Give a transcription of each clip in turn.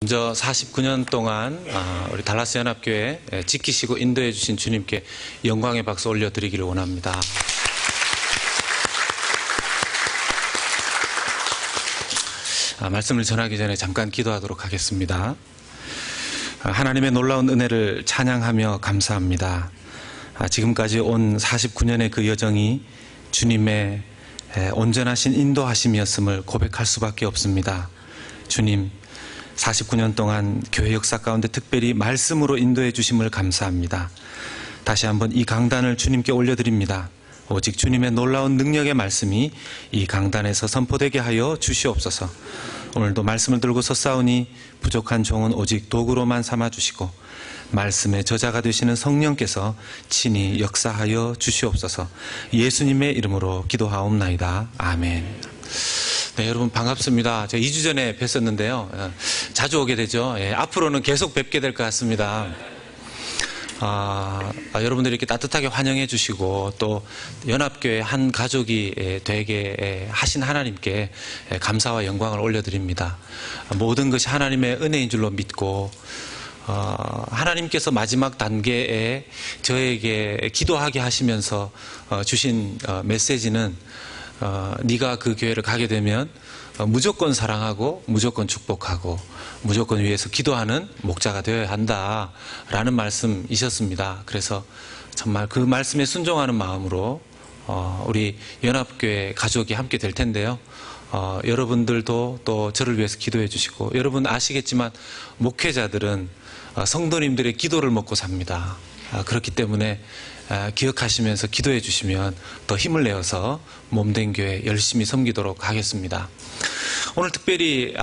먼저 49년 동안 우리 달라스 연합교회 지키시고 인도해 주신 주님께 영광의 박수 올려드리기를 원합니다. 말씀을 전하기 전에 잠깐 기도하도록 하겠습니다. 하나님의 놀라운 은혜를 찬양하며 감사합니다. 지금까지 온 49년의 그 여정이 주님의 온전하신 인도하심이었음을 고백할 수밖에 없습니다. 주님, 49년 동안 교회 역사 가운데 특별히 말씀으로 인도해 주심을 감사합니다. 다시 한번 이 강단을 주님께 올려드립니다. 오직 주님의 놀라운 능력의 말씀이 이 강단에서 선포되게 하여 주시옵소서. 오늘도 말씀을 들고 섰사오니 부족한 종은 오직 도구로만 삼아주시고 말씀의 저자가 되시는 성령께서 친히 역사하여 주시옵소서. 예수님의 이름으로 기도하옵나이다. 아멘. 네, 여러분 반갑습니다. 제가 2주 전에 뵀었는데요. 자주 오게 되죠. 앞으로는 계속 뵙게 될 것 같습니다. 여러분들이 이렇게 따뜻하게 환영해 주시고 또 연합교회 한 가족이 되게 하신 하나님께 감사와 영광을 올려드립니다. 모든 것이 하나님의 은혜인 줄로 믿고 하나님께서 마지막 단계에 저에게 기도하게 하시면서 주신 메시지는 네가 그 교회를 가게 되면 무조건 사랑하고 무조건 축복하고 무조건 위해서 기도하는 목자가 되어야 한다라는 말씀이셨습니다. 그래서 정말 그 말씀에 순종하는 마음으로 우리 연합교회 가족이 함께 될 텐데요. 여러분들도 또 저를 위해서 기도해 주시고, 여러분 아시겠지만 목회자들은 성도님들의 기도를 먹고 삽니다. 그렇기 때문에 기억하시면서 기도해 주시면 더 힘을 내어서 몸된 교회 열심히 섬기도록 하겠습니다. 오늘 특별히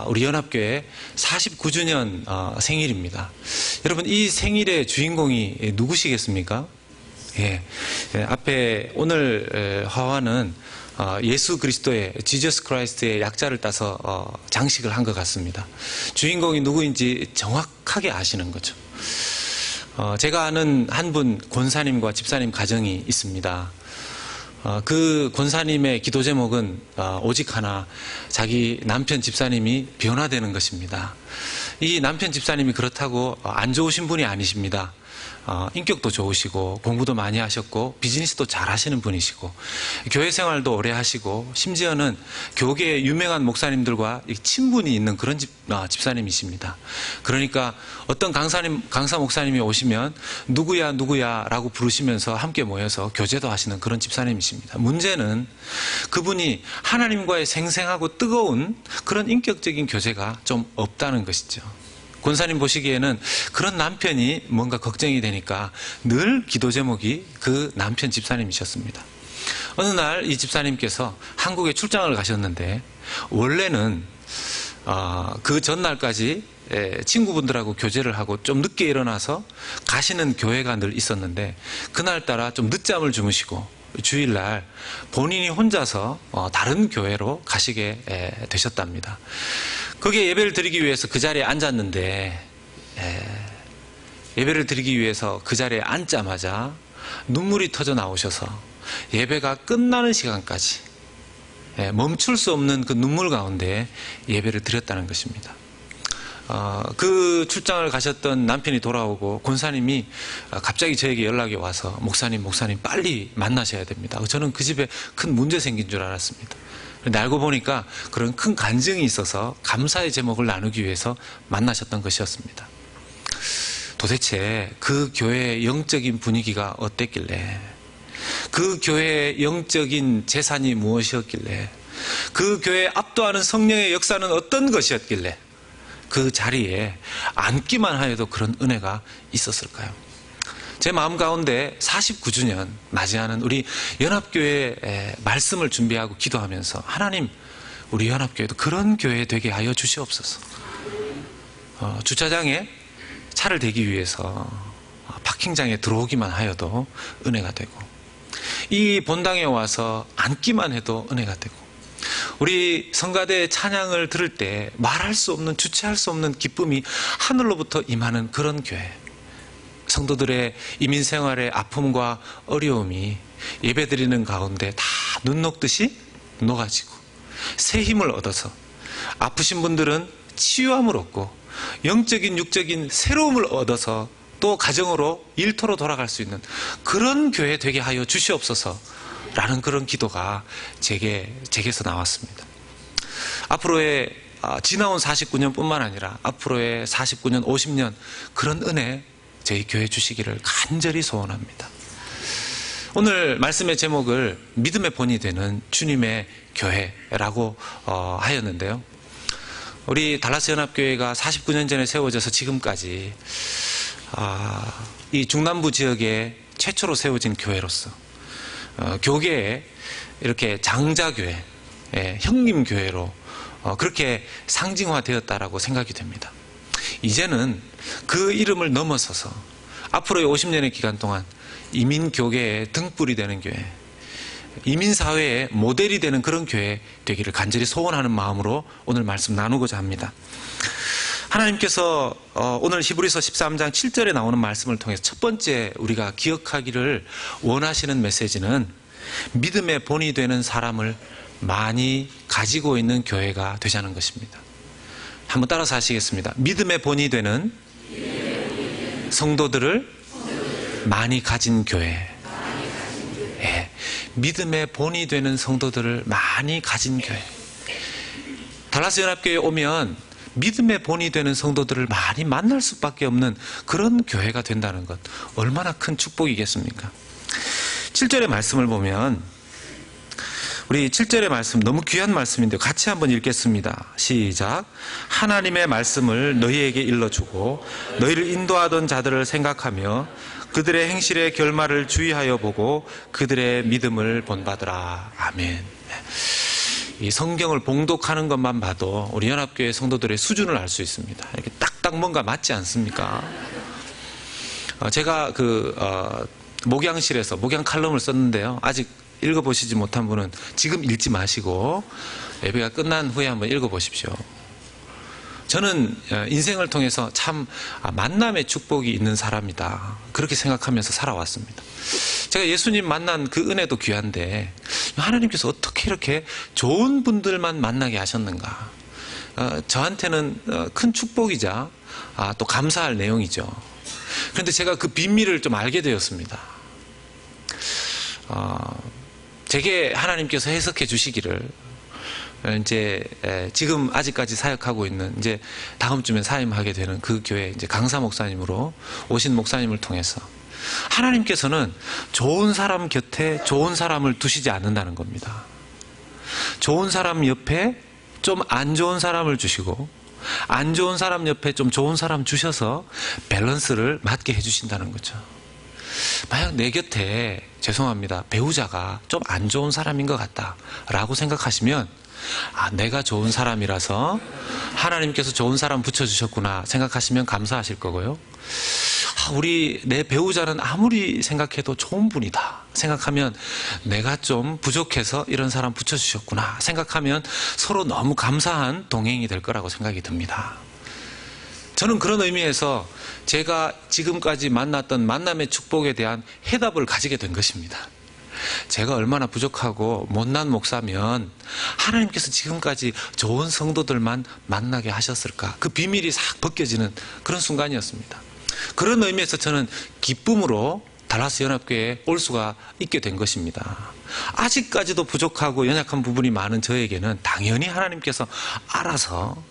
우리 연합교회 49주년 생일입니다. 여러분, 이 생일의 주인공이 누구시겠습니까? 앞에 오늘 화환은 예수 그리스도의 지저스 크라이스트의 약자를 따서 장식을 한 것 같습니다. 주인공이 누구인지 정확하게 아시는 거죠. 제가 아는 한 분 권사님과 집사님 가정이 있습니다. 그 권사님의 기도 제목은 오직 하나, 자기 남편 집사님이 변화되는 것입니다. 이 남편 집사님이 그렇다고 안 좋으신 분이 아니십니다. 인격도 좋으시고 공부도 많이 하셨고 비즈니스도 잘 하시는 분이시고 교회 생활도 오래 하시고 심지어는 교계의 유명한 목사님들과 친분이 있는 그런 집사님이십니다. 그러니까 어떤 강사 목사님이 오시면 누구야 라고 부르시면서 함께 모여서 교제도 하시는 그런 집사님이십니다. 문제는 그분이 하나님과의 생생하고 뜨거운 그런 인격적인 교제가 좀 없다는 것이죠. 권사님 보시기에는 그런 남편이 뭔가 걱정이 되니까 늘 기도 제목이 그 남편 집사님이셨습니다. 어느 날 이 집사님께서 한국에 출장을 가셨는데, 원래는 그 전날까지 친구분들하고 교제를 하고 좀 늦게 일어나서 가시는 교회가 늘 있었는데, 그날따라 좀 늦잠을 주무시고 주일날 본인이 혼자서 다른 교회로 가시게 되셨답니다. 거기에 예배를 드리기 위해서 그 자리에 앉았는데, 예배를 드리기 위해서 그 자리에 앉자마자 눈물이 터져 나오셔서 예배가 끝나는 시간까지 멈출 수 없는 그 눈물 가운데 예배를 드렸다는 것입니다. 그 출장을 가셨던 남편이 돌아오고 권사님이 갑자기 저에게 연락이 와서 목사님 빨리 만나셔야 됩니다. 저는 그 집에 큰 문제 생긴 줄 알았습니다. 근데 알고 보니까 그런 큰 간증이 있어서 감사의 제목을 나누기 위해서 만나셨던 것이었습니다. 도대체 그 교회의 영적인 분위기가 어땠길래, 그 교회의 영적인 재산이 무엇이었길래, 그 교회에 압도하는 성령의 역사는 어떤 것이었길래 그 자리에 앉기만 하여도 그런 은혜가 있었을까요? 제 마음 가운데 49주년 맞이하는 우리 연합교회의 말씀을 준비하고 기도하면서, 하나님, 우리 연합교회도 그런 교회 되게 하여 주시옵소서. 주차장에 차를 대기 위해서 파킹장에 들어오기만 하여도 은혜가 되고, 이 본당에 와서 앉기만 해도 은혜가 되고, 우리 성가대의 찬양을 들을 때 말할 수 없는, 주체할 수 없는 기쁨이 하늘로부터 임하는 그런 교회, 성도들의 이민생활의 아픔과 어려움이 예배드리는 가운데 다 눈 녹듯이 녹아지고 새 힘을 얻어서 아프신 분들은 치유함을 얻고 영적인 육적인 새로움을 얻어서 또 가정으로 일터로 돌아갈 수 있는 그런 교회 되게 하여 주시옵소서라는 그런 기도가 제게서 나왔습니다. 앞으로의 지나온 49년뿐만 아니라 앞으로의 49년, 50년 그런 은혜 저희 교회 주시기를 간절히 소원합니다. 오늘 말씀의 제목을 믿음의 본이 되는 주님의 교회라고 하였는데요. 우리 달라스 연합교회가 49년 전에 세워져서 지금까지 이 중남부 지역에 최초로 세워진 교회로서 교계에 이렇게 장자교회, 형님교회로 그렇게 상징화되었다라고 생각이 됩니다. 이제는 그 이름을 넘어서서 앞으로의 50년의 기간 동안 이민교계의 등불이 되는 교회, 이민사회의 모델이 되는 그런 교회 되기를 간절히 소원하는 마음으로 오늘 말씀 나누고자 합니다. 하나님께서 오늘 히브리서 13장 7절에 나오는 말씀을 통해서 첫 번째 우리가 기억하기를 원하시는 메시지는 믿음의 본이 되는 사람을 많이 가지고 있는 교회가 되자는 것입니다. 한번 따라서 하시겠습니다. 믿음의 본이 되는 성도들을 많이 가진 교회. 예, 믿음의 본이 되는 성도들을 많이 가진 교회. 달라스 연합교회에 오면 믿음의 본이 되는 성도들을 많이 만날 수밖에 없는 그런 교회가 된다는 것, 얼마나 큰 축복이겠습니까? 7절의 말씀을 보면 우리 7절의 말씀 너무 귀한 말씀인데 같이 한번 읽겠습니다. 시작. 하나님의 말씀을 너희에게 일러주고 너희를 인도하던 자들을 생각하며 그들의 행실의 결말을 주의하여 보고 그들의 믿음을 본받으라. 아멘. 이 성경을 봉독하는 것만 봐도 우리 연합교회 성도들의 수준을 알 수 있습니다. 이렇게 딱딱 뭔가 맞지 않습니까? 제가 목양실에서 목양 칼럼을 썼는데요. 아직 읽어보시지 못한 분은 지금 읽지 마시고 예배가 끝난 후에 한번 읽어보십시오. 저는 인생을 통해서 참 만남의 축복이 있는 사람이다, 그렇게 생각하면서 살아왔습니다. 제가 예수님 만난 그 은혜도 귀한데 하나님께서 어떻게 이렇게 좋은 분들만 만나게 하셨는가, 저한테는 큰 축복이자 또 감사할 내용이죠. 그런데 제가 그 비밀을 좀 알게 되었습니다. 제게 하나님께서 해석해 주시기를, 이제 지금 아직까지 사역하고 있는, 이제 다음 주면 사임하게 되는 그 교회 이제 강사 목사님으로 오신 목사님을 통해서 하나님께서는 좋은 사람 곁에 좋은 사람을 두시지 않는다는 겁니다. 좋은 사람 옆에 좀 안 좋은 사람을 주시고 안 좋은 사람 옆에 좀 좋은 사람 주셔서 밸런스를 맞게 해주신다는 거죠. 만약 내 곁에, 죄송합니다, 배우자가 좀 안 좋은 사람인 것 같다 라고 생각하시면 내가 좋은 사람이라서 하나님께서 좋은 사람 붙여주셨구나 생각하시면 감사하실 거고요. 내 배우자는 아무리 생각해도 좋은 분이다 생각하면 내가 좀 부족해서 이런 사람 붙여주셨구나 생각하면 서로 너무 감사한 동행이 될 거라고 생각이 듭니다. 저는 그런 의미에서 제가 지금까지 만났던 만남의 축복에 대한 해답을 가지게 된 것입니다. 제가 얼마나 부족하고 못난 목사면 하나님께서 지금까지 좋은 성도들만 만나게 하셨을까, 그 비밀이 싹 벗겨지는 그런 순간이었습니다. 그런 의미에서 저는 기쁨으로 달라스 연합교회에 올 수가 있게 된 것입니다. 아직까지도 부족하고 연약한 부분이 많은 저에게는 당연히 하나님께서 알아서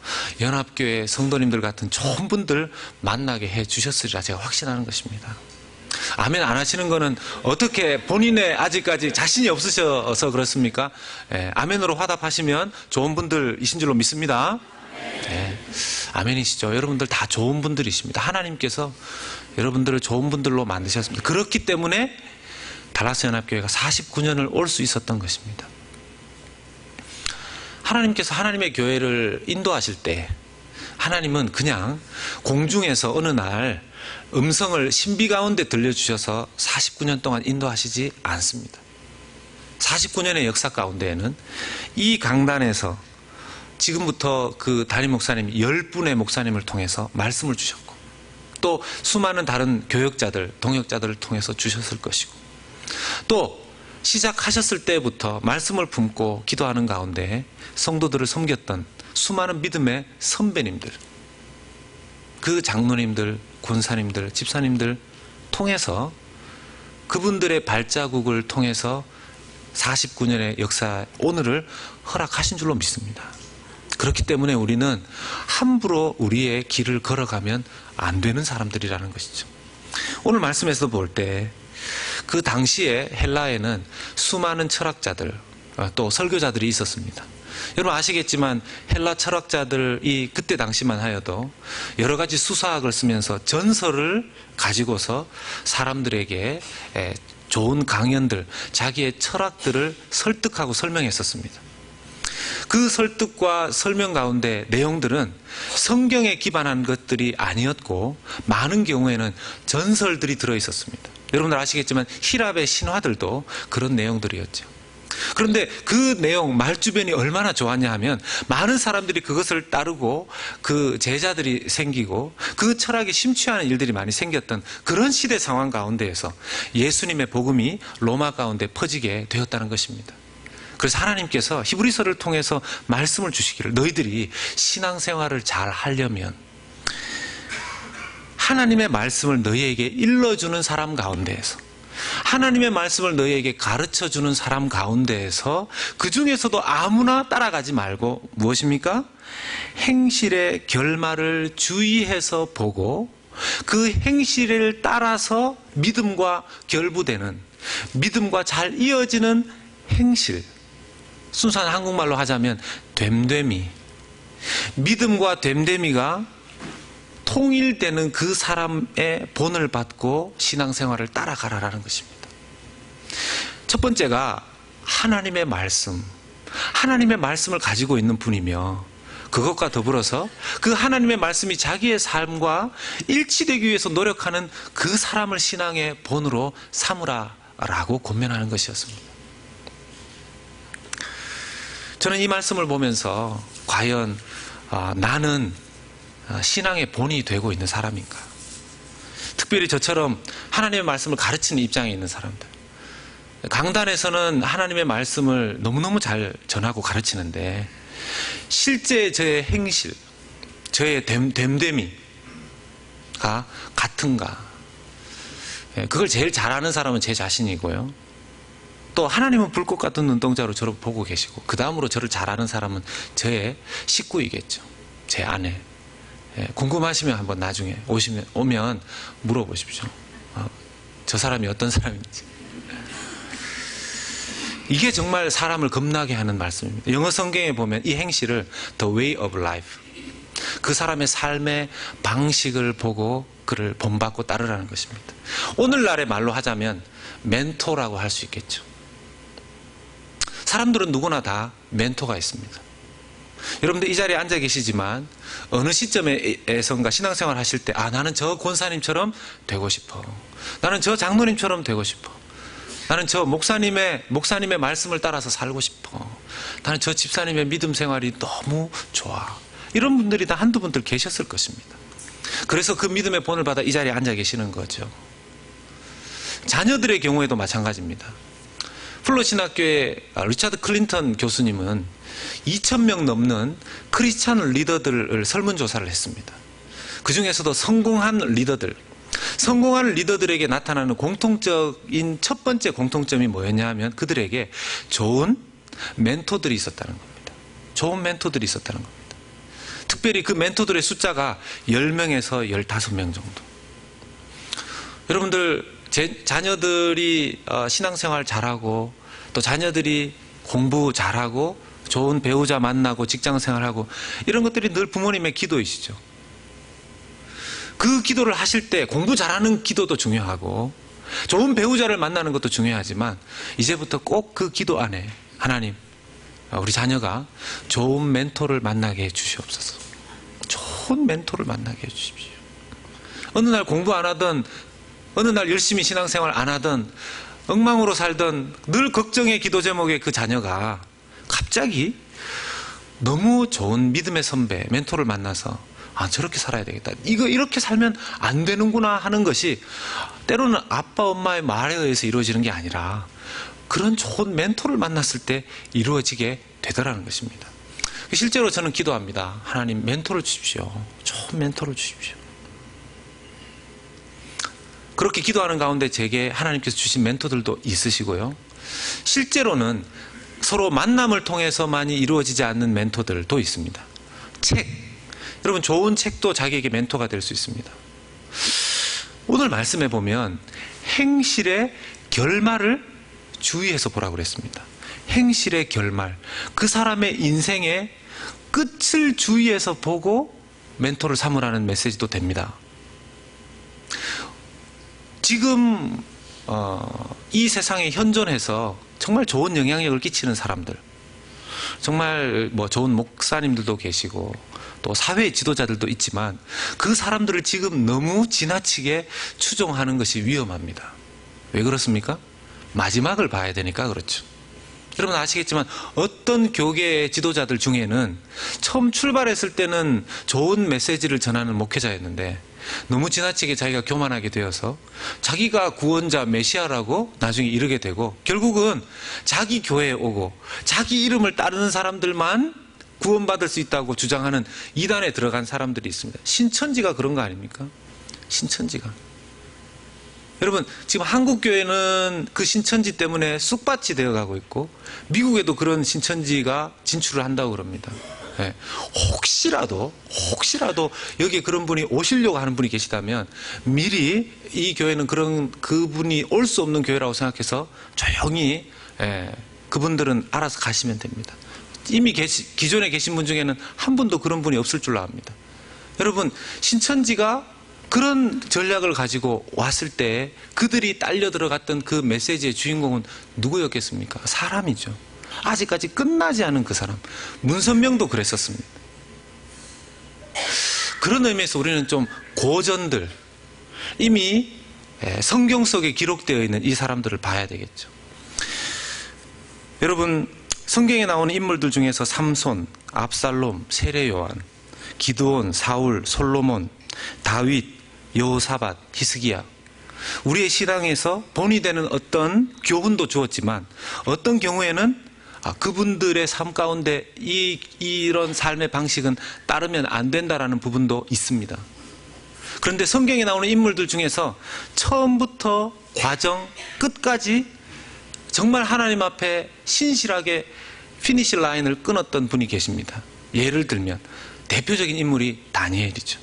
연합교회 성도님들 같은 좋은 분들 만나게 해 주셨으리라 제가 확신하는 것입니다. 아멘 안 하시는 거는 어떻게 본인의 아직까지 자신이 없으셔서 그렇습니까? 아멘으로 화답하시면 좋은 분들이신 줄로 믿습니다. 네, 아멘이시죠. 여러분들 다 좋은 분들이십니다. 하나님께서 여러분들을 좋은 분들로 만드셨습니다. 그렇기 때문에 달라스 연합교회가 49년을 올 수 있었던 것입니다. 하나님께서 하나님의 교회를 인도하실 때 하나님은 그냥 공중에서 어느 날 음성을 신비 가운데 들려주셔서 49년 동안 인도하시지 않습니다. 49년의 역사 가운데에는 이 강단에서 지금부터 그 담임 목사님 10분의 목사님을 통해서 말씀을 주셨고 또 수많은 다른 교역자들, 동역자들을 통해서 주셨을 것이고 또 시작하셨을 때부터 말씀을 품고 기도하는 가운데 성도들을 섬겼던 수많은 믿음의 선배님들, 그 장로님들, 권사님들, 집사님들 통해서 그분들의 발자국을 통해서 49년의 역사 오늘을 허락하신 줄로 믿습니다. 그렇기 때문에 우리는 함부로 우리의 길을 걸어가면 안 되는 사람들이라는 것이죠. 오늘 말씀에서 볼 때 그 당시에 헬라에는 수많은 철학자들 또 설교자들이 있었습니다. 여러분 아시겠지만 헬라 철학자들이 그때 당시만 하여도 여러 가지 수사학을 쓰면서 전설을 가지고서 사람들에게 좋은 강연들, 자기의 철학들을 설득하고 설명했었습니다. 그 설득과 설명 가운데 내용들은 성경에 기반한 것들이 아니었고 많은 경우에는 전설들이 들어있었습니다. 여러분들 아시겠지만 히랍의 신화들도 그런 내용들이었죠. 그런데 그 내용, 말주변이 얼마나 좋았냐 하면 많은 사람들이 그것을 따르고 그 제자들이 생기고 그 철학에 심취하는 일들이 많이 생겼던 그런 시대 상황 가운데에서 예수님의 복음이 로마 가운데 퍼지게 되었다는 것입니다. 그래서 하나님께서 히브리서를 통해서 말씀을 주시기를 너희들이 신앙생활을 잘 하려면 하나님의 말씀을 너희에게 일러주는 사람 가운데에서 하나님의 말씀을 너희에게 가르쳐주는 사람 가운데에서 그 중에서도 아무나 따라가지 말고 무엇입니까? 행실의 결말을 주의해서 보고 그 행실을 따라서 믿음과 결부되는 믿음과 잘 이어지는 행실, 순수한 한국말로 하자면 됨됨이, 믿음과 됨됨이가 통일되는 그 사람의 본을 받고 신앙생활을 따라가라라는 것입니다. 첫 번째가 하나님의 말씀, 하나님의 말씀을 가지고 있는 분이며 그것과 더불어서 그 하나님의 말씀이 자기의 삶과 일치되기 위해서 노력하는 그 사람을 신앙의 본으로 삼으라라고 권면하는 것이었습니다. 저는 이 말씀을 보면서 과연 나는 신앙의 본이 되고 있는 사람인가? 특별히 저처럼 하나님의 말씀을 가르치는 입장에 있는 사람들. 강단에서는 하나님의 말씀을 너무너무 잘 전하고 가르치는데 실제 저의 행실, 저의 됨됨이가 같은가? 그걸 제일 잘하는 사람은 제 자신이고요. 또 하나님은 불꽃 같은 눈동자로 저를 보고 계시고 그 다음으로 저를 잘 아는 사람은 저의 식구이겠죠. 제 아내. 궁금하시면 한번 나중에 오면 물어보십시오. 저 사람이 어떤 사람인지. 이게 정말 사람을 겁나게 하는 말씀입니다. 영어 성경에 보면 이 행실을 The way of life, 그 사람의 삶의 방식을 보고 그를 본받고 따르라는 것입니다. 오늘날의 말로 하자면 멘토라고 할 수 있겠죠. 사람들은 누구나 다 멘토가 있습니다. 여러분들 이 자리에 앉아 계시지만 어느 시점에선가 신앙생활 하실 때 나는 저 권사님처럼 되고 싶어. 나는 저 장로님처럼 되고 싶어. 나는 저 목사님의 말씀을 따라서 살고 싶어. 나는 저 집사님의 믿음 생활이 너무 좋아. 이런 분들이 다 한두 분들 계셨을 것입니다. 그래서 그 믿음의 본을 받아 이 자리에 앉아 계시는 거죠. 자녀들의 경우에도 마찬가지입니다. 플로신학교의 리차드 클린턴 교수님은 2,000명 넘는 크리스찬 리더들을 설문조사를 했습니다. 그 중에서도 성공한 리더들에게 나타나는 공통적인 첫 번째 공통점이 뭐였냐 하면 그들에게 좋은 멘토들이 있었다는 겁니다. 좋은 멘토들이 있었다는 겁니다. 특별히 그 멘토들의 숫자가 10명에서 15명 정도. 여러분들 제 자녀들이 신앙생활 잘하고 또 자녀들이 공부 잘하고 좋은 배우자 만나고 직장생활하고 이런 것들이 늘 부모님의 기도이시죠. 그 기도를 하실 때 공부 잘하는 기도도 중요하고 좋은 배우자를 만나는 것도 중요하지만 이제부터 꼭 그 기도 안에 하나님, 우리 자녀가 좋은 멘토를 만나게 해주시옵소서. 좋은 멘토를 만나게 해주십시오. 어느 날 공부 안 하던, 어느 날 열심히 신앙생활 안 하던, 엉망으로 살던 늘 걱정의 기도 제목의 그 자녀가 갑자기 너무 좋은 믿음의 선배, 멘토를 만나서 저렇게 살아야 되겠다. 이렇게 살면 안 되는구나 하는 것이 때로는 아빠, 엄마의 말에 의해서 이루어지는 게 아니라 그런 좋은 멘토를 만났을 때 이루어지게 되더라는 것입니다. 실제로 저는 기도합니다. 하나님 멘토를 주십시오. 좋은 멘토를 주십시오. 그렇게 기도하는 가운데 제게 하나님께서 주신 멘토들도 있으시고요. 실제로는 서로 만남을 통해서만이 이루어지지 않는 멘토들도 있습니다. 책, 여러분 좋은 책도 자기에게 멘토가 될 수 있습니다. 오늘 말씀해 보면 행실의 결말을 주의해서 보라고 그랬습니다. 행실의 결말, 그 사람의 인생의 끝을 주의해서 보고 멘토를 삼으라는 메시지도 됩니다. 지금 이 세상에 현존해서 정말 좋은 영향력을 끼치는 사람들, 정말 좋은 목사님들도 계시고 또 사회 지도자들도 있지만 그 사람들을 지금 너무 지나치게 추종하는 것이 위험합니다. 왜 그렇습니까? 마지막을 봐야 되니까 그렇죠. 여러분 아시겠지만 어떤 교계의 지도자들 중에는 처음 출발했을 때는 좋은 메시지를 전하는 목회자였는데 너무 지나치게 자기가 교만하게 되어서 자기가 구원자 메시아라고 나중에 이르게 되고 결국은 자기 교회에 오고 자기 이름을 따르는 사람들만 구원받을 수 있다고 주장하는 이단에 들어간 사람들이 있습니다. 신천지가 그런 거 아닙니까? 신천지가. 여러분 지금 한국교회는 그 신천지 때문에 쑥밭이 되어가고 있고 미국에도 그런 신천지가 진출을 한다고 그럽니다. 네. 혹시라도 여기에 그런 분이 오시려고 하는 분이 계시다면 미리 이 교회는 그분이 올 수 없는 교회라고 생각해서 조용히 그분들은 알아서 가시면 됩니다. 이미 기존에 계신 분 중에는 한 분도 그런 분이 없을 줄로 압니다. 여러분 신천지가 그런 전략을 가지고 왔을 때 그들이 딸려 들어갔던 그 메시지의 주인공은 누구였겠습니까? 사람이죠. 아직까지 끝나지 않은 그 사람. 문선명도 그랬었습니다. 그런 의미에서 우리는 좀 고전들, 이미 성경 속에 기록되어 있는 이 사람들을 봐야 되겠죠. 여러분 성경에 나오는 인물들 중에서 삼손, 압살롬, 세례요한, 기드온, 사울, 솔로몬, 다윗, 여호사밧, 히스기야, 우리의 신앙에서 본이 되는 어떤 교훈도 주었지만 어떤 경우에는 그분들의 삶 가운데 이런 삶의 방식은 따르면 안 된다라는 부분도 있습니다. 그런데 성경에 나오는 인물들 중에서 처음부터 과정 끝까지 정말 하나님 앞에 신실하게 피니시 라인을 끊었던 분이 계십니다. 예를 들면 대표적인 인물이 다니엘이죠.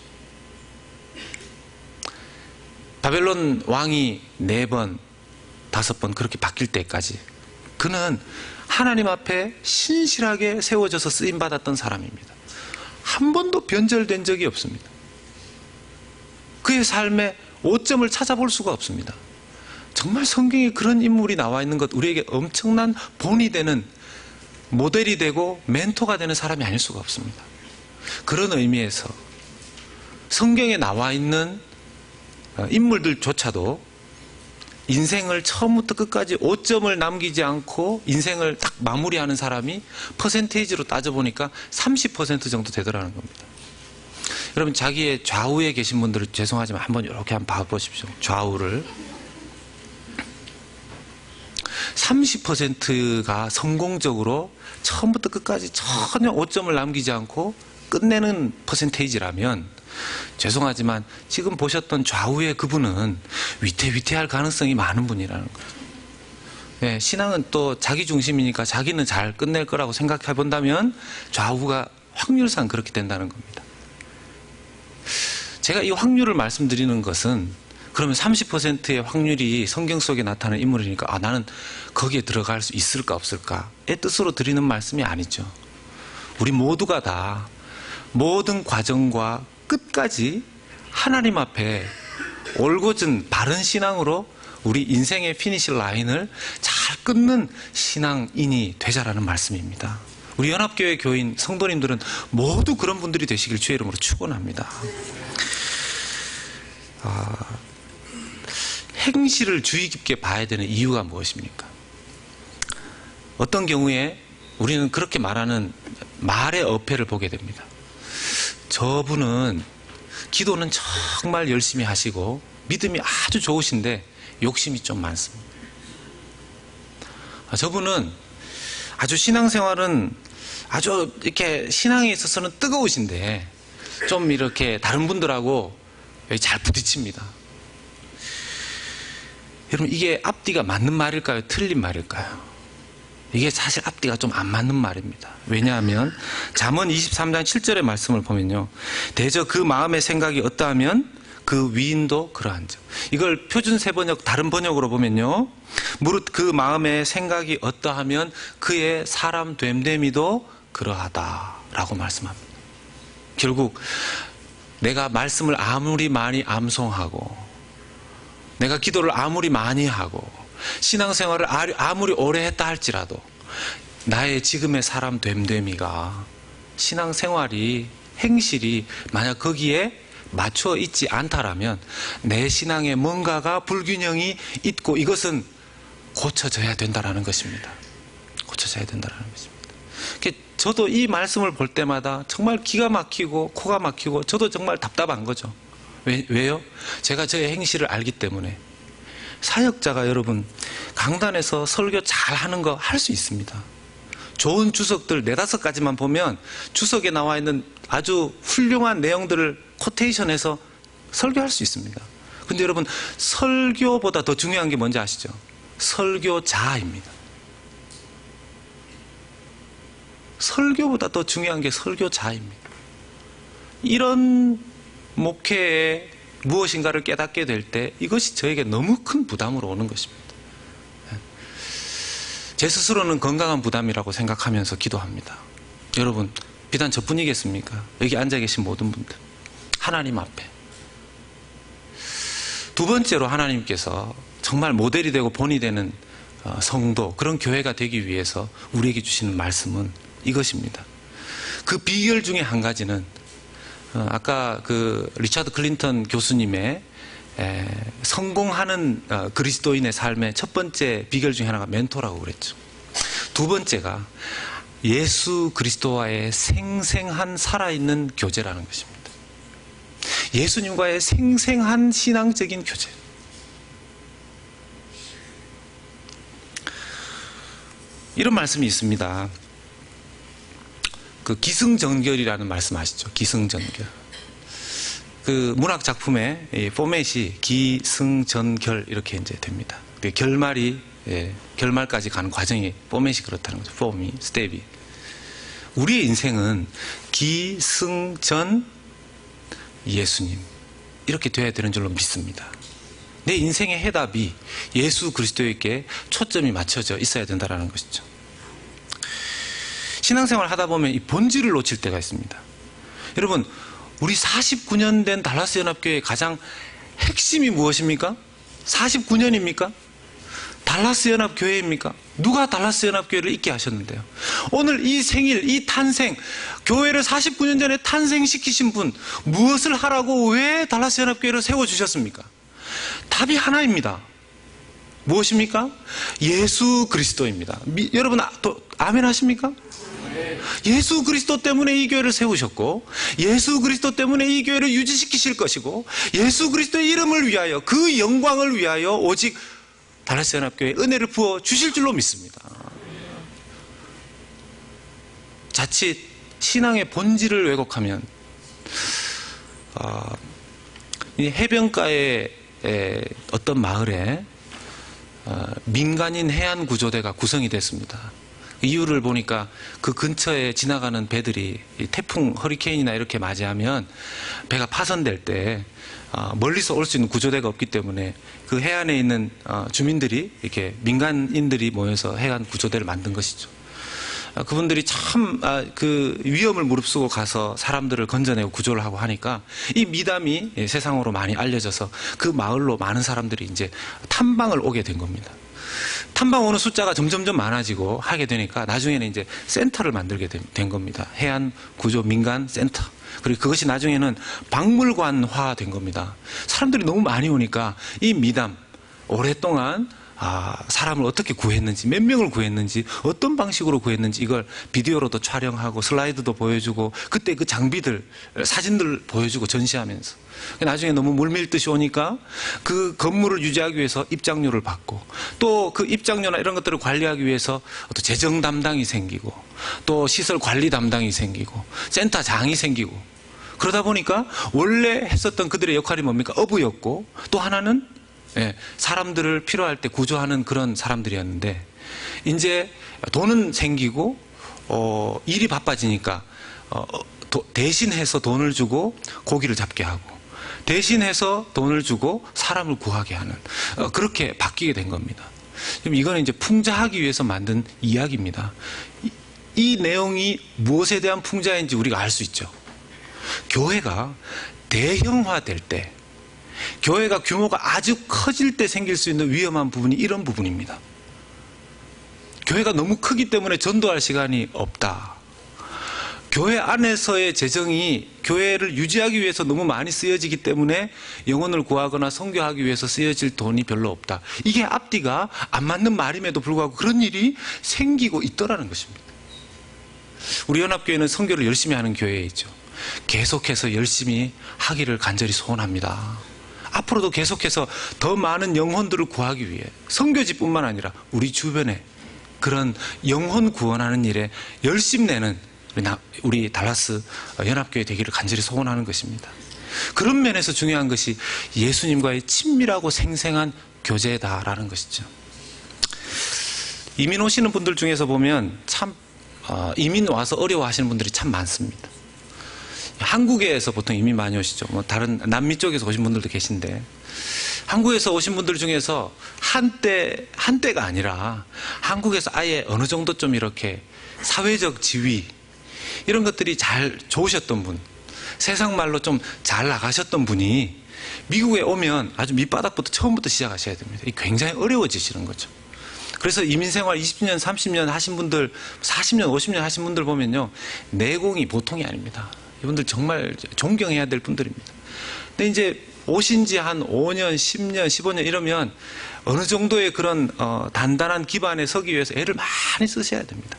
바벨론 왕이 4번, 5번 그렇게 바뀔 때까지 그는 하나님 앞에 신실하게 세워져서 쓰임받았던 사람입니다. 한 번도 변절된 적이 없습니다. 그의 삶에 오점을 찾아볼 수가 없습니다. 정말 성경에 그런 인물이 나와 있는 것, 우리에게 엄청난 본이 되는 모델이 되고 멘토가 되는 사람이 아닐 수가 없습니다. 그런 의미에서 성경에 나와 있는 인물들조차도 인생을 처음부터 끝까지 오점을 남기지 않고 인생을 딱 마무리하는 사람이 퍼센테이지로 따져보니까 30% 정도 되더라는 겁니다. 여러분 자기의 좌우에 계신 분들은 죄송하지만 한번 이렇게 한번 봐보십시오. 좌우를 30%가 성공적으로 처음부터 끝까지 전혀 오점을 남기지 않고 끝내는 퍼센테이지라면 죄송하지만 지금 보셨던 좌우의 그분은 위태위태할 가능성이 많은 분이라는 거예요. 네, 신앙은 또 자기 중심이니까 자기는 잘 끝낼 거라고 생각해 본다면 좌우가 확률상 그렇게 된다는 겁니다. 제가 이 확률을 말씀드리는 것은 그러면 30%의 확률이 성경 속에 나타나는 인물이니까 나는 거기에 들어갈 수 있을까 없을까의 뜻으로 드리는 말씀이 아니죠. 우리 모두가 다 모든 과정과 끝까지 하나님 앞에 올곧은 바른 신앙으로 우리 인생의 피니시 라인을 잘 끊는 신앙인이 되자라는 말씀입니다. 우리 연합교회 교인 성도님들은 모두 그런 분들이 되시길 주의 이름으로 축원합니다. 행실을 주의 깊게 봐야 되는 이유가 무엇입니까? 어떤 경우에 우리는 그렇게 말하는 말의 어폐를 보게 됩니다. 저분은 기도는 정말 열심히 하시고 믿음이 아주 좋으신데 욕심이 좀 많습니다. 저분은 아주 신앙생활은 아주 이렇게 신앙에 있어서는 뜨거우신데 좀 이렇게 다른 분들하고 잘 부딪힙니다. 여러분, 이게 앞뒤가 맞는 말일까요? 틀린 말일까요? 이게 사실 앞뒤가 좀 안 맞는 말입니다. 왜냐하면 잠언 23장 7절의 말씀을 보면요, 대저 그 마음의 생각이 어떠하면 그 위인도 그러한즉. 이걸 표준 세번역 다른 번역으로 보면요, 무릇 그 마음의 생각이 어떠하면 그의 사람 됨됨이도 그러하다라고 말씀합니다. 결국 내가 말씀을 아무리 많이 암송하고, 내가 기도를 아무리 많이 하고, 신앙생활을 아무리 오래 했다 할지라도 나의 지금의 사람 됨됨이가, 신앙생활이, 행실이 만약 거기에 맞춰 있지 않다라면 내 신앙에 뭔가가 불균형이 있고, 이것은 고쳐져야 된다라는 것입니다. 고쳐져야 된다라는 것입니다. 저도 이 말씀을 볼 때마다 정말 기가 막히고 코가 막히고, 저도 정말 답답한 거죠. 왜요? 제가 저의 행실을 알기 때문에. 사역자가 여러분, 강단에서 설교 잘 하는 거 할 수 있습니다. 좋은 주석들 4-5가지만 보면 주석에 나와 있는 아주 훌륭한 내용들을 코테이션해서 설교할 수 있습니다. 근데 여러분, 설교보다 더 중요한 게 뭔지 아시죠? 설교자입니다. 설교보다 더 중요한 게 설교자입니다. 이런 목회에 무엇인가를 깨닫게 될 때 이것이 저에게 너무 큰 부담으로 오는 것입니다. 제 스스로는 건강한 부담이라고 생각하면서 기도합니다. 여러분, 비단 저뿐이겠습니까? 여기 앉아 계신 모든 분들, 하나님 앞에. 두 번째로 하나님께서 정말 모델이 되고 본이 되는 성도, 그런 교회가 되기 위해서 우리에게 주시는 말씀은 이것입니다. 그 비결 중에 한 가지는 아까 그 리차드 클린턴 교수님의 성공하는 그리스도인의 삶의 첫 번째 비결 중에 하나가 멘토라고 그랬죠. 두 번째가 예수 그리스도와의 생생한 살아있는 교제라는 것입니다. 예수님과의 생생한 신앙적인 교제. 이런 말씀이 있습니다. 그 기승전결이라는 말씀 아시죠? 기승전결. 그 문학 작품의 포맷이 기승전결 이렇게 이제 됩니다. 결말까지 가는 과정이 포맷이 그렇다는 거죠. 폼이, 스텝이. 우리의 인생은 기승전 예수님 이렇게 되어야 되는 줄로 믿습니다. 내 인생의 해답이 예수 그리스도에게 초점이 맞춰져 있어야 된다는 것이죠. 신앙생활 하다 보면 이 본질을 놓칠 때가 있습니다. 여러분, 우리 49년 된 달라스 연합교회의 가장 핵심이 무엇입니까? 49년입니까? 달라스 연합교회입니까? 누가 달라스 연합교회를 있게 하셨는데요? 오늘 이 생일, 이 탄생, 교회를 49년 전에 탄생시키신 분, 무엇을 하라고 왜 달라스 연합교회를 세워주셨습니까? 답이 하나입니다. 무엇입니까? 예수 그리스도입니다. 여러분, 아멘 하십니까? 예수 그리스도 때문에 이 교회를 세우셨고, 예수 그리스도 때문에 이 교회를 유지시키실 것이고, 예수 그리스도의 이름을 위하여, 그 영광을 위하여 오직 달라스 연합교회에 은혜를 부어 주실 줄로 믿습니다. 자칫 신앙의 본질을 왜곡하면 이 해변가의 어떤 마을에 민간인 해안 구조대가 구성이 됐습니다. 이유를 보니까 그 근처에 지나가는 배들이 태풍, 허리케인이나 이렇게 맞이하면 배가 파손될 때 멀리서 올 수 있는 구조대가 없기 때문에 그 해안에 있는 주민들이, 이렇게 민간인들이 모여서 해안 구조대를 만든 것이죠. 그분들이 참 그 위험을 무릅쓰고 가서 사람들을 건져내고 구조를 하고 하니까 이 미담이 세상으로 많이 알려져서 그 마을로 많은 사람들이 이제 탐방을 오게 된 겁니다. 탐방 오는 숫자가 점점점 많아지고 하게 되니까 나중에는 이제 센터를 만들게 된 겁니다. 해안 구조 민간 센터. 그리고 그것이 나중에는 박물관화 된 겁니다. 사람들이 너무 많이 오니까 이 미담, 오랫동안 사람을 어떻게 구했는지, 몇 명을 구했는지, 어떤 방식으로 구했는지 이걸 비디오로도 촬영하고 슬라이드도 보여주고, 그때 그 장비들, 사진들 보여주고 전시하면서 나중에 너무 물밀듯이 오니까 그 건물을 유지하기 위해서 입장료를 받고, 또 그 입장료나 이런 것들을 관리하기 위해서 또 재정 담당이 생기고, 또 시설 관리 담당이 생기고, 센터장이 생기고, 그러다 보니까 원래 했었던 그들의 역할이 뭡니까? 어부였고, 또 하나는 예, 사람들을 필요할 때 구조하는 그런 사람들이었는데, 이제 돈은 생기고 일이 바빠지니까 대신해서 돈을 주고 고기를 잡게 하고, 대신해서 돈을 주고 사람을 구하게 하는, 그렇게 바뀌게 된 겁니다. 이거는 이제 풍자하기 위해서 만든 이야기입니다. 이 내용이 무엇에 대한 풍자인지 우리가 알 수 있죠. 교회가 대형화될 때, 교회가 규모가 아주 커질 때 생길 수 있는 위험한 부분이 이런 부분입니다. 교회가 너무 크기 때문에 전도할 시간이 없다. 교회 안에서의 재정이 교회를 유지하기 위해서 너무 많이 쓰여지기 때문에 영혼을 구하거나 선교하기 위해서 쓰여질 돈이 별로 없다. 이게 앞뒤가 안 맞는 말임에도 불구하고 그런 일이 생기고 있더라는 것입니다. 우리 연합교회는 선교를 열심히 하는 교회이죠. 계속해서 열심히 하기를 간절히 소원합니다. 앞으로도 계속해서 더 많은 영혼들을 구하기 위해 선교지뿐만 아니라 우리 주변에 그런 영혼 구원하는 일에 열심 내는 우리 달라스 연합교회 되기를 간절히 소원하는 것입니다. 그런 면에서 중요한 것이 예수님과의 친밀하고 생생한 교제다라는 것이죠. 이민 오시는 분들 중에서 보면 참 이민 와서 어려워하시는 분들이 참 많습니다. 한국에서 보통 이민 많이 오시죠. 뭐 다른 남미 쪽에서 오신 분들도 계신데, 한국에서 오신 분들 중에서 한때가 아니라 한국에서 아예 어느 정도 좀 이렇게 사회적 지위 이런 것들이 잘 좋으셨던 분, 세상 말로 좀 잘 나가셨던 분이 미국에 오면 아주 밑바닥부터 처음부터 시작하셔야 됩니다. 이게 굉장히 어려워지시는 거죠. 그래서 이민생활 20년, 30년 하신 분들, 40년, 50년 하신 분들 보면요, 내공이 보통이 아닙니다. 이분들 정말 존경해야 될 분들입니다. 근데 이제 오신 지 한 5년, 10년, 15년 이러면 어느 정도의 그런 단단한 기반에 서기 위해서 애를 많이 쓰셔야 됩니다.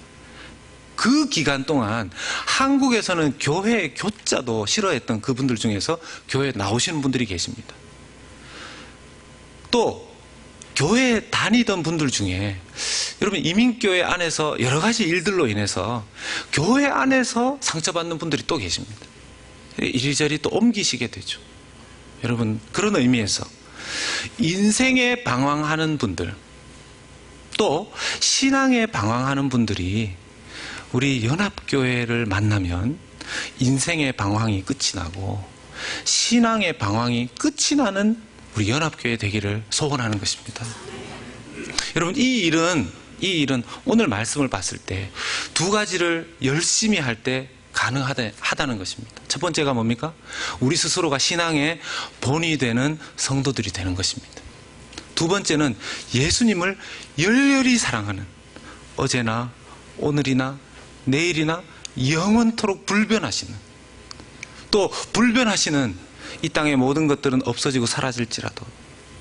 그 기간 동안 한국에서는 교회 교자도 싫어했던 그분들 중에서 교회에 나오시는 분들이 계십니다. 또 교회에 다니던 분들 중에 여러분 이민교회 안에서 여러 가지 일들로 인해서 교회 안에서 상처받는 분들이 또 계십니다. 이리저리 또 옮기시게 되죠. 여러분, 그런 의미에서 인생에 방황하는 분들, 또 신앙에 방황하는 분들이 우리 연합교회를 만나면 인생의 방황이 끝이 나고 신앙의 방황이 끝이 나는 우리 연합교회 되기를 소원하는 것입니다. 여러분, 이 일은 오늘 말씀을 봤을 때 두 가지를 열심히 할 때 가능하다는 것입니다. 첫 번째가 뭡니까? 우리 스스로가 신앙의 본이 되는 성도들이 되는 것입니다. 두 번째는 예수님을 열렬히 사랑하는, 어제나 오늘이나 내일이나 영원토록 불변하시는, 또 불변하시는 이 땅의 모든 것들은 없어지고 사라질지라도,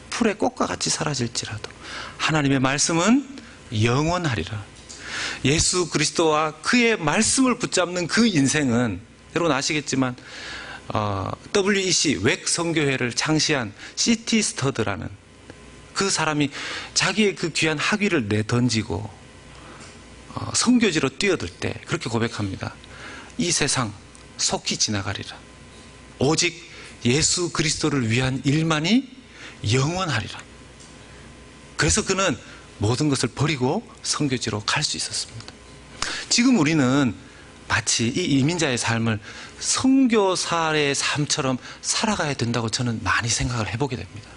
풀의 꽃과 같이 사라질지라도 하나님의 말씀은 영원하리라. 예수 그리스도와 그의 말씀을 붙잡는 그 인생은, 여러분 아시겠지만 WEC 웩 선교회를 창시한 C.T. 스터드라는 그 사람이 자기의 그 귀한 학위를 내던지고 선교지로 뛰어들 때 그렇게 고백합니다. 이 세상 속히 지나가리라. 오직 예수 그리스도를 위한 일만이 영원하리라. 그래서 그는 모든 것을 버리고 선교지로 갈 수 있었습니다. 지금 우리는 마치 이 이민자의 삶을 선교사의 삶처럼 살아가야 된다고 저는 많이 생각을 해보게 됩니다.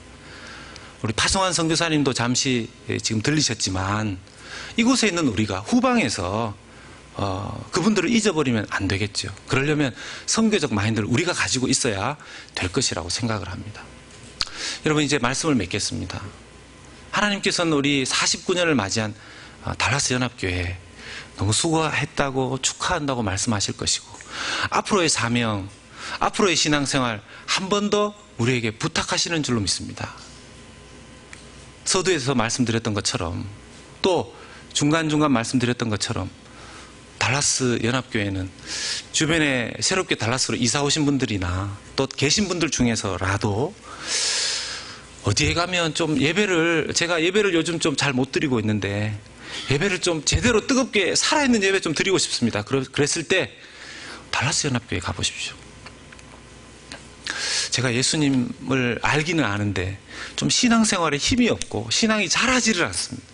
우리 파송한 선교사님도 잠시 지금 들리셨지만 이곳에 있는 우리가 후방에서 그분들을 잊어버리면 안 되겠죠. 그러려면 선교적 마인드를 우리가 가지고 있어야 될 것이라고 생각을 합니다. 여러분, 이제 말씀을 맺겠습니다. 하나님께서는 우리 49년을 맞이한 달라스 연합교회 너무 수고했다고 축하한다고 말씀하실 것이고, 앞으로의 사명, 앞으로의 신앙생활 한 번 더 우리에게 부탁하시는 줄로 믿습니다. 서두에서 말씀드렸던 것처럼, 또 중간중간 말씀드렸던 것처럼 달라스 연합교회는 주변에 새롭게 달라스로 이사 오신 분들이나 또 계신 분들 중에서라도 어디에 가면 좀 제가 예배를 요즘 좀 잘 못 드리고 있는데 예배를 좀 제대로 뜨겁게 살아있는 예배 좀 드리고 싶습니다. 그랬을 때 달라스 연합교회 가보십시오. 제가 예수님을 알기는 아는데 좀 신앙생활에 힘이 없고 신앙이 자라지를 않습니다.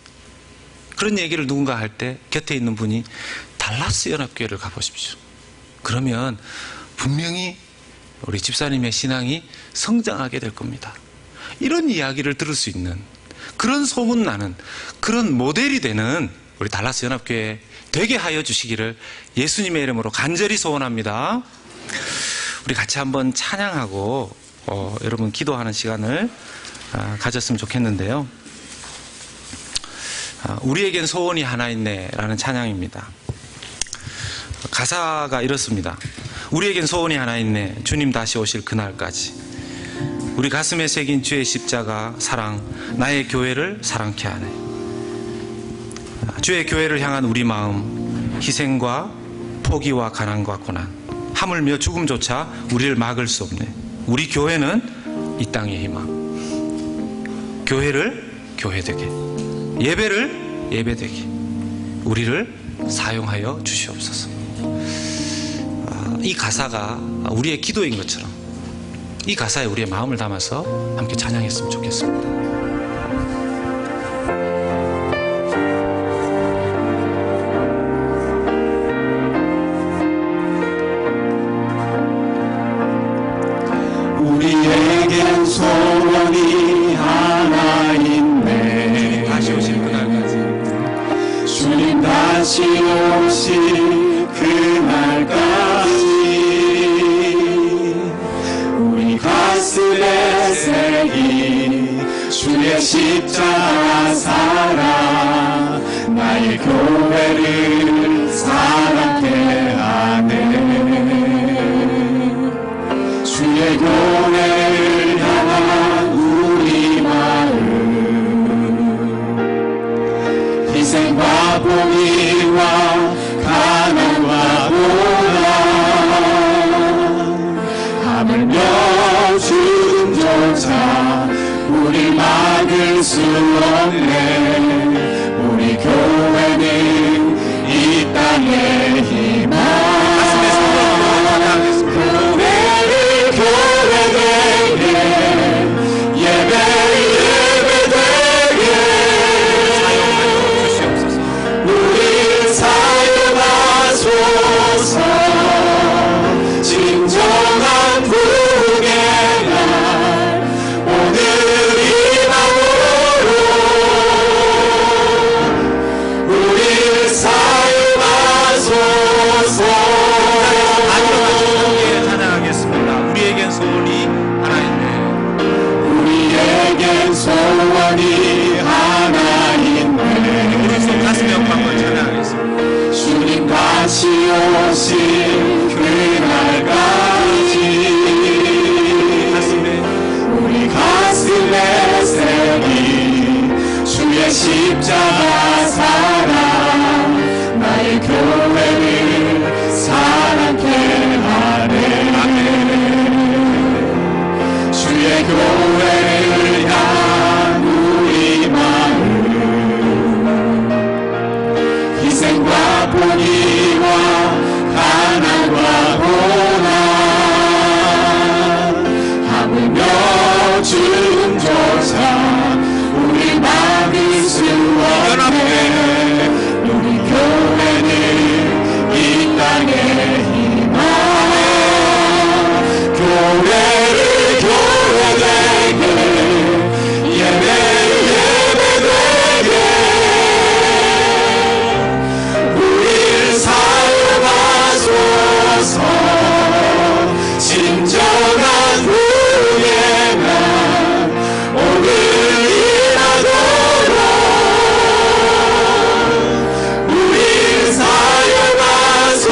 그런 얘기를 누군가 할 때 곁에 있는 분이 달라스 연합교회를 가보십시오. 그러면 분명히 우리 집사님의 신앙이 성장하게 될 겁니다. 이런 이야기를 들을 수 있는, 그런 소문나는, 그런 모델이 되는 우리 달라스 연합교회 되게 하여 주시기를 예수님의 이름으로 간절히 소원합니다. 우리 같이 한번 찬양하고 여러분 기도하는 시간을 가졌으면 좋겠는데요. 우리에겐 소원이 하나 있네 라는 찬양입니다. 가사가 이렇습니다. 우리에겐 소원이 하나 있네, 주님 다시 오실 그날까지. 우리 가슴에 새긴 주의 십자가 사랑, 나의 교회를 사랑케 하네. 주의 교회를 향한 우리 마음, 희생과 포기와 가난과 고난, 하물며 죽음조차 우리를 막을 수 없네. 우리 교회는 이 땅의 희망. 교회를 교회되게, 예배를 예배되게 우리를 사용하여 주시옵소서. 이 가사가 우리의 기도인 것처럼 이 가사에 우리의 마음을 담아서 함께 찬양했으면 좋겠습니다. 우리에겐 소원이 하나 있네. 다시 오실 그날까지. 주님 다시 오실 그날까지 우리 가슴에 새긴 주의 십자가 사랑, 나의 교회를 사랑케 하네. 주의 교회를 향한 우리 마음, 희생과 포기와 가난과 고난, 하물며 죽음조차 우리 막을 수 없네. 우리 교회는 이 땅의 희망. 교회를 교회되게, 예배를 예배되게 우리 사용하소서. 진정한 부흥의 날 오늘 이 밤으로 우리 사용하소서. 찬양하겠습니다. 우리에겐 소원이 하나 있네. 우리에겐 소원이 하나 있네. 우리 손 가슴에 얹고 찬양하겠습니다. 주님 다시 오실 그날까지 우리 가슴에 새긴 주의 십자가 사랑, 나의 교회를 사랑케 하네. 주의 교회를 향한 우리 마음, 희생과 포기와 가난과 고난, 하물며 죽음조차 우리 막을 수 없네. 우리 교회는 이 땅의 희망. 교회를 교회되게, 예배를 예배되게 우릴 사용하소서. 진정한 부흥의 날 오늘 일하도록 우릴 사용하소서.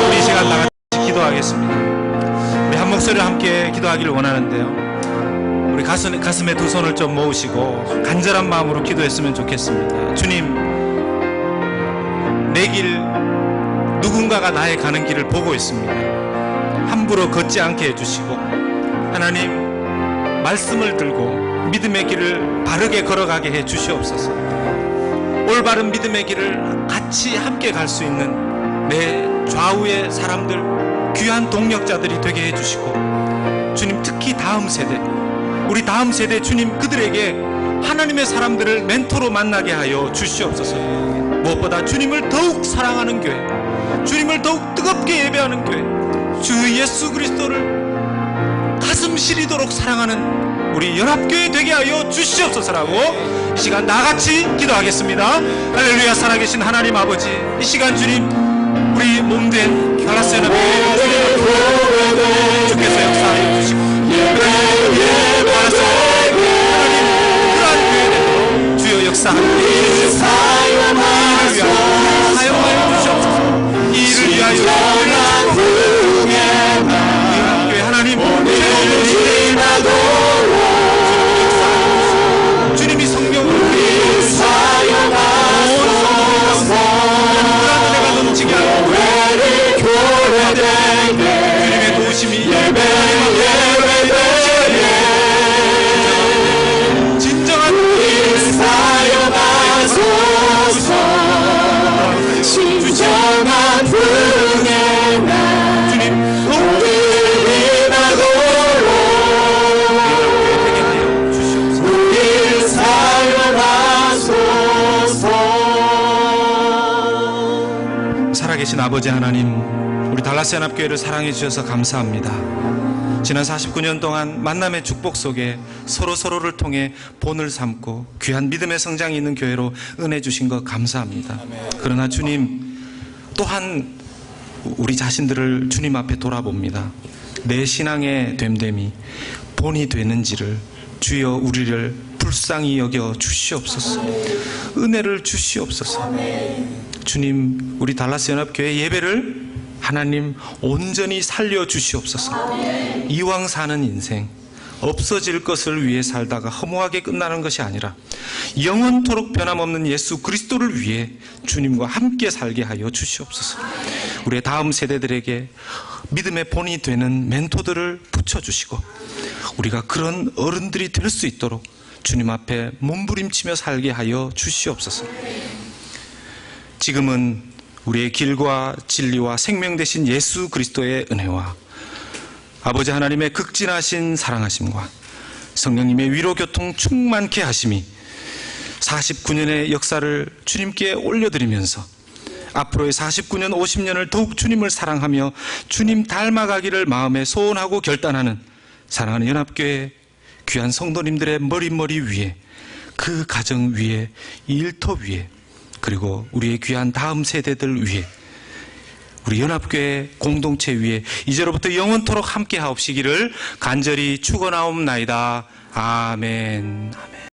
우리 시간 다 같이 기도하겠습니다. 우리 한 목소리로 함께 기도하기를 원하는데요. 우리 가슴에 두 손을 좀 모으시고 간절한 마음으로 기도했으면 좋겠습니다. 주님, 내 길, 누군가가 나의 가는 길을 보고 있습니다. 함부로 걷지 않게 해주시고, 하나님, 말씀을 들고 믿음의 길을 바르게 걸어가게 해 주시옵소서. 올바른 믿음의 길을 같이 함께 갈 수 있는 내 좌우의 사람들, 귀한 동력자들이 되게 해주시고, 주님 특히 다음 세대, 우리 다음 세대 주님 그들에게 하나님의 사람들을 멘토로 만나게 하여 주시옵소서. 무엇보다 주님을 더욱 사랑하는 교회, 주님을 더욱 뜨겁게 예배하는 교회, 주 예수 그리스도를 가슴 시리도록 사랑하는 우리 연합교회 되게 하여 주시옵소서라고 이 시간 나같이 기도하겠습니다. 할렐루야. 살아계신 하나님 아버지, 이 시간 주님 우리 몸된 갈라스 연합교회 주께서 역사하여 주시고 갈라스 하나님 그러한 교회 되도록 주여 역사하여 사용하여 주시옵소서. 이 일을 위하여 연합교회 하나님 주님이 성령으로 내가 넘치게 하고 주님의 도우심이 진정한 진정한 분의 날 주님 살아계신 아버지 하나님, 우리 달라스 연합교회를 사랑해 주셔서 감사합니다. 지난 49년 동안 만남의 축복 속에 서로를 통해 본을 삼고 귀한 믿음의 성장이 있는 교회로 은혜 주신 것 감사합니다. 그러나 주님, 또한 우리 자신들을 주님 앞에 돌아봅니다. 내 신앙의 됨됨이 본이 되는지를 주여 우리를 불쌍히 여겨 주시옵소서. 은혜를 주시옵소서. 주님, 우리 달라스 연합교회 예배를 하나님 온전히 살려 주시옵소서. 이왕 사는 인생 없어질 것을 위해 살다가 허무하게 끝나는 것이 아니라 영원토록 변함없는 예수 그리스도를 위해 주님과 함께 살게 하여 주시옵소서. 우리의 다음 세대들에게 믿음의 본이 되는 멘토들을 붙여주시고 우리가 그런 어른들이 될 수 있도록 주님 앞에 몸부림치며 살게 하여 주시옵소서. 지금은 우리의 길과 진리와 생명 되신 예수 그리스도의 은혜와 아버지 하나님의 극진하신 사랑하심과 성령님의 위로교통 충만케 하심이 49년의 역사를 주님께 올려드리면서 앞으로의 49년 50년을 더욱 주님을 사랑하며 주님 닮아가기를 마음에 소원하고 결단하는 사랑하는 연합교회 귀한 성도님들의 머리 위에, 그 가정 위에, 일터 위에, 그리고 우리의 귀한 다음 세대들 위에, 우리 연합교회 공동체 위에 이제로부터 영원토록 함께 하옵시기를 간절히 축원하옵나이다. 아멘.